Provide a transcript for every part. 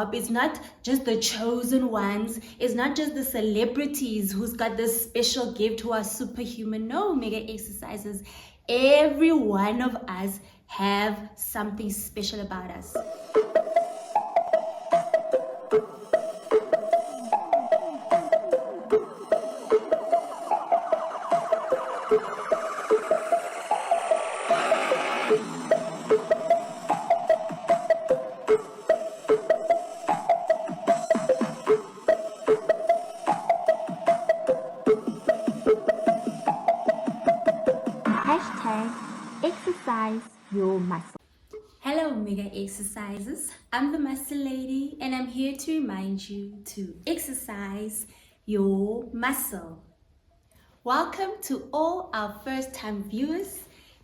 It's not just the chosen ones. It's not just the celebrities who's got this special gift who are superhuman. No, mega exercises. Every one of us have something special about us. Exercise your muscle. Hello, mega exercises. I'm the Muscle Lady, and I'm here to remind you to exercise your muscle. Welcome to all our first-time viewers.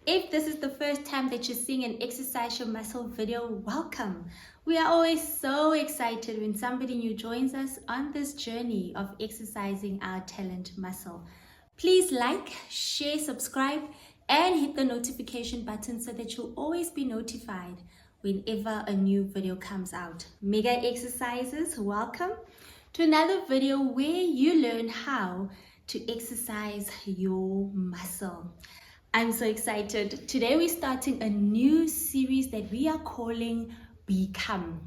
If this is the first time that you're seeing an Exercise Your Muscle video, welcome. We are always so excited when somebody new joins us on this journey of exercising our talent muscle. Please like, share, subscribe, and hit the notification button so that you'll always be notified whenever a new video comes out. Mega exercises, welcome to another video where you learn how to exercise your muscle. I'm so excited. Today we're starting a new series that we are calling B.E.C.O.M.E.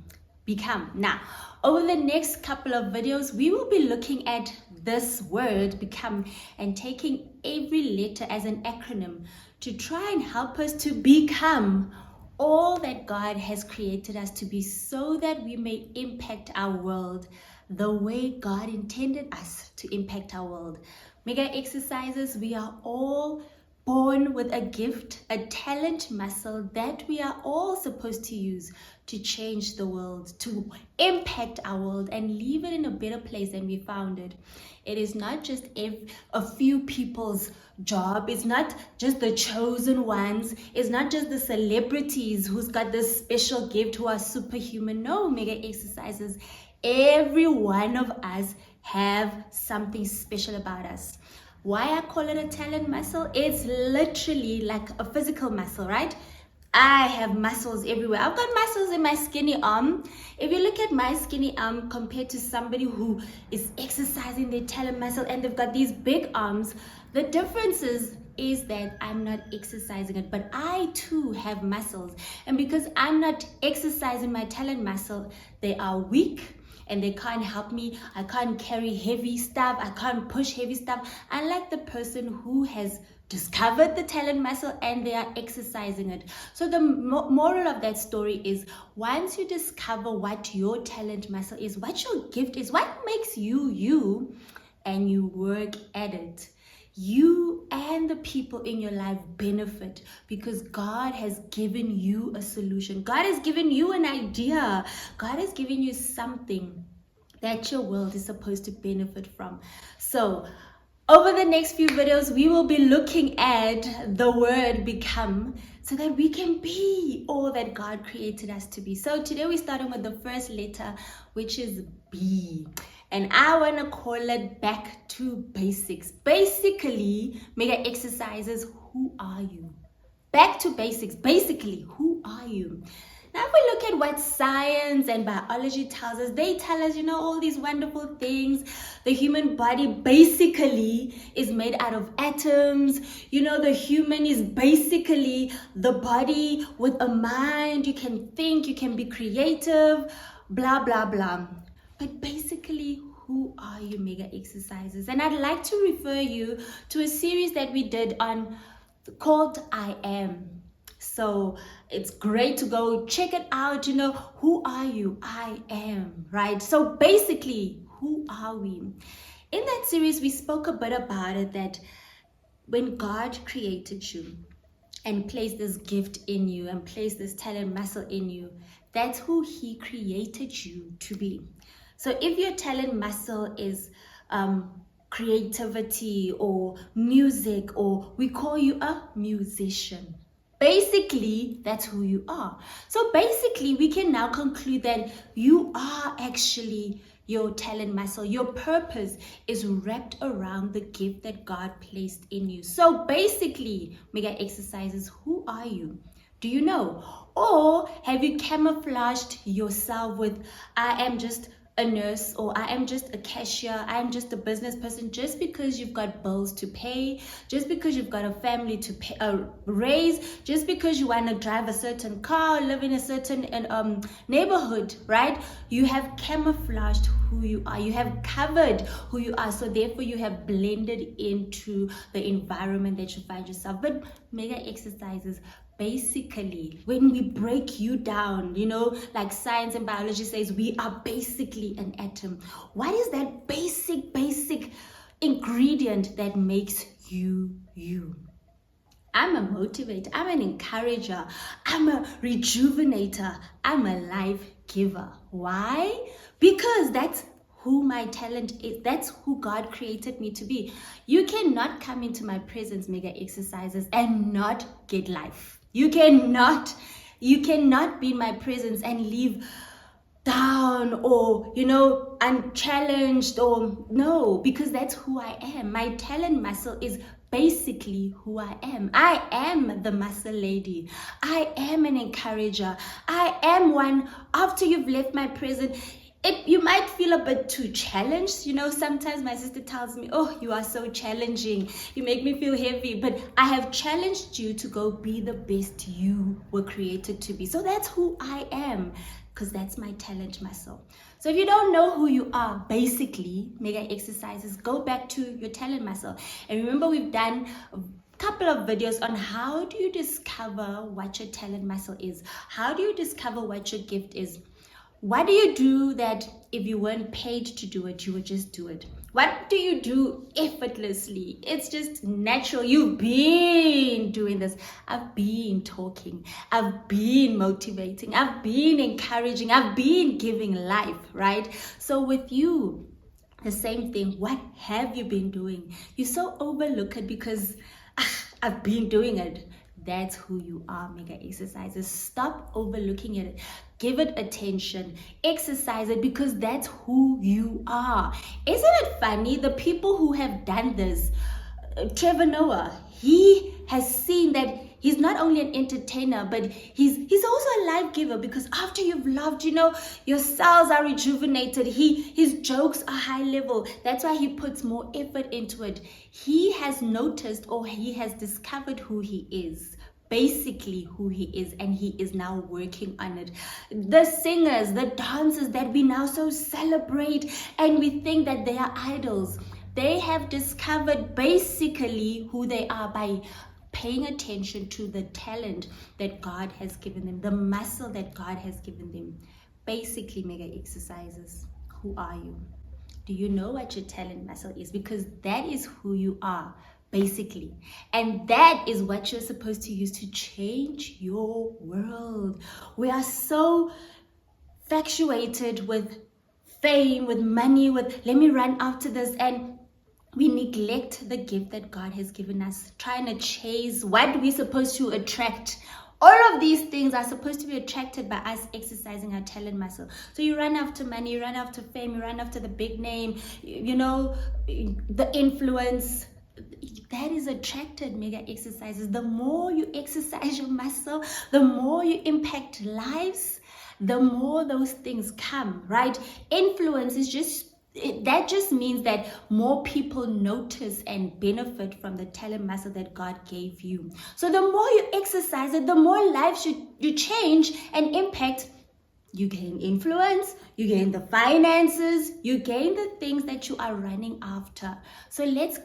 Now, over the next couple of videos, we will be looking at this word become and taking every letter as an acronym to try and help us to become all that God has created us to be, so that we may impact our world the way God intended us to impact our world. Mega exercises, we are all born with a gift, a talent muscle that we are all supposed to use to change the world, to impact our world and leave it in a better place than we found it. It is not just a few people's job. It's not just the chosen ones. It's not just the celebrities who's got this special gift who are superhuman. No, mega exercises. Every one of us have something special about us. Why I call it a talent muscle? It's literally like a physical muscle, right? I have muscles everywhere. I've got muscles in my skinny arm. If you look at my skinny arm compared to somebody who is exercising their talent muscle and they've got these big arms, the difference is that I'm not exercising it, but I too have muscles. And because I'm not exercising my talent muscle, they are weak and they can't help me. I can't carry heavy stuff. I can't push heavy stuff. Unlike the person who has discovered the talent muscle and they are exercising it. So the moral of that story is, once you discover what your talent muscle is, what your gift is, what makes you you, and you work at it, you and the people in your life benefit, because God has given you a solution. God has given you an idea. God has given you something that your world is supposed to benefit from. So over the next few videos, we will be looking at the word become, so that we can be all that God created us to be. So today we're starting with the first letter, which is B. And I want to call it back to basics. Basically, mega exercises, who are you? Back to basics. Basically, who are you? Now, if we look at what science and biology tells us, they tell us, all these wonderful things. The human body basically is made out of atoms. The human is basically the body with a mind. You can think, you can be creative, blah, blah, blah. But basically, who are you, mega exercises? And I'd like to refer you to a series that we did called I Am. So it's great to go check it out. Who are you? I am, right? So basically, who are we? In that series, we spoke a bit about it, that when God created you and placed this gift in you and placed this talent muscle in you, that's who He created you to be. So if your talent muscle is creativity or music, or we call you a musician, basically that's who you are. So basically we can now conclude that you are actually your talent muscle. Your purpose is wrapped around the gift that God placed in you. So basically, mega exercises, who are you? Do you know? Or have you camouflaged yourself with, I am just a nurse, or I am just a cashier, I am just a business person, just because you've got bills to pay, just because you've got a family to pay, raise, just because you want to drive a certain car, live in a certain neighborhood, right? You have camouflaged who you are, you have covered who you are, so therefore you have blended into the environment that you find yourself. But mega exercises, basically, when we break you down, like science and biology says, we are basically an atom. What is that basic ingredient that makes you you? I'm a motivator, I'm an encourager, I'm a rejuvenator, I'm a life giver. Why? Because that's who my talent is. That's who God created me to be. You cannot come into my presence, mega exercises, and not get life. You cannot be in my presence and leave down or unchallenged, or no, because that's who I am. My talent muscle is basically who I am. I am the muscle lady. I am an encourager. I am one. After you've left my presence, you might feel a bit too challenged. Sometimes my sister tells me, oh, you are so challenging, you make me feel heavy. But I have challenged you to go be the best you were created to be. So that's who I am, because that's my talent muscle. So if you don't know who you are, basically, mega exercises, go back to your talent muscle. And remember, we've done a couple of videos on how do you discover what your talent muscle is. How do you discover what your gift is? What do you do that if you weren't paid to do it, you would just do it? What do you do effortlessly? It's just natural. You've been doing this. I've been talking. I've been motivating. I've been encouraging. I've been giving life, right? So with you, the same thing. What have you been doing? You so overlook it because I've been doing it. That's who you are, mega exercises. Stop overlooking it. Give it attention. Exercise it, because that's who you are. Isn't it funny? The people who have done this, Trevor Noah, he has seen that he's not only an entertainer, but he's also a life giver, because after you've loved, your cells are rejuvenated. His jokes are high level. That's why he puts more effort into it. He has noticed, or he has discovered who he is. Basically who he is, and he is now working on it. The singers, the dancers that we now so celebrate and we think that they are idols, they have discovered basically who they are by paying attention to the talent that God has given them, the muscle that God has given them. Basically, mega exercises, who are you? Do you know what your talent muscle is? Because that is who you are, basically. And that is what you're supposed to use to change your world. We are so infatuated with fame, with money, with let me run after this, and we neglect the gift that God has given us, trying to chase what we're supposed to attract. All of these things are supposed to be attracted by us exercising our talent muscle. So you run after money, you run after fame, you run after the big name, the influence. That is attracted, mega exercises. The more you exercise your muscle, the more you impact lives, the more those things come, right? Influence is that just means that more people notice and benefit from the talent muscle that God gave you. So the more you exercise it, the more lives you change and impact. You gain influence, you gain the finances, you gain the things that you are running after. So let's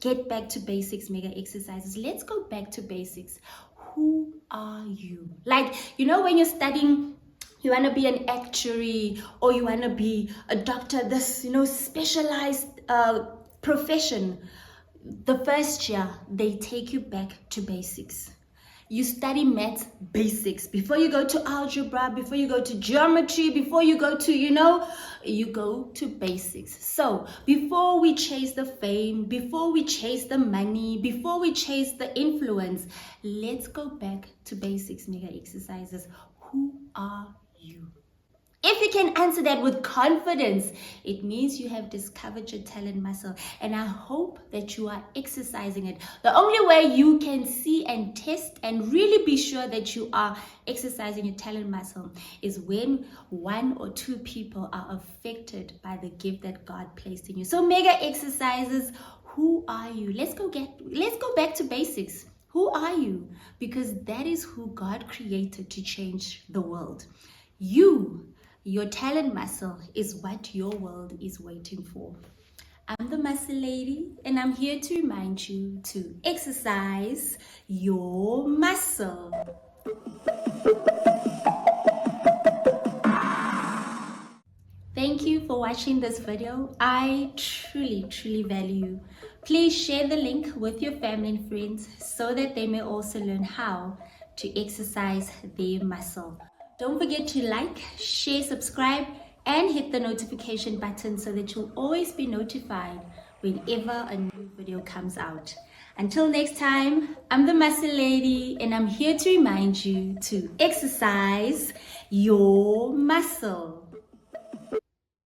get back to basics, mega exercises. Let's go back to basics. Who are you? Like, when you're studying, you want to be an actuary, or you want to be a doctor, this, specialized profession. The first year, they take you back to basics. You study maths basics. Before you go to algebra, before you go to geometry, before you go to, you go to basics. So before we chase the fame, before we chase the money, before we chase the influence, let's go back to basics, mega exercises. Who are you? If you can answer that with confidence, it means you have discovered your talent muscle. And I hope that you are exercising it. The only way you can see and test and really be sure that you are exercising your talent muscle is when 1 or 2 people are affected by the gift that God placed in you. So mega exercises, who are you? Let's go back to basics. Who are you? Because that is who God created to change the world. Your talent muscle is what your world is waiting for. I'm the muscle lady, and I'm here to remind you to exercise your muscle. Thank you for watching this video. I truly value you. Please share the link with your family and friends so that they may also learn how to exercise their muscle. Don't forget to like, share, subscribe, and hit the notification button so that you'll always be notified whenever a new video comes out. Until next time, I'm the Muscle Lady, and I'm here to remind you to exercise your muscle.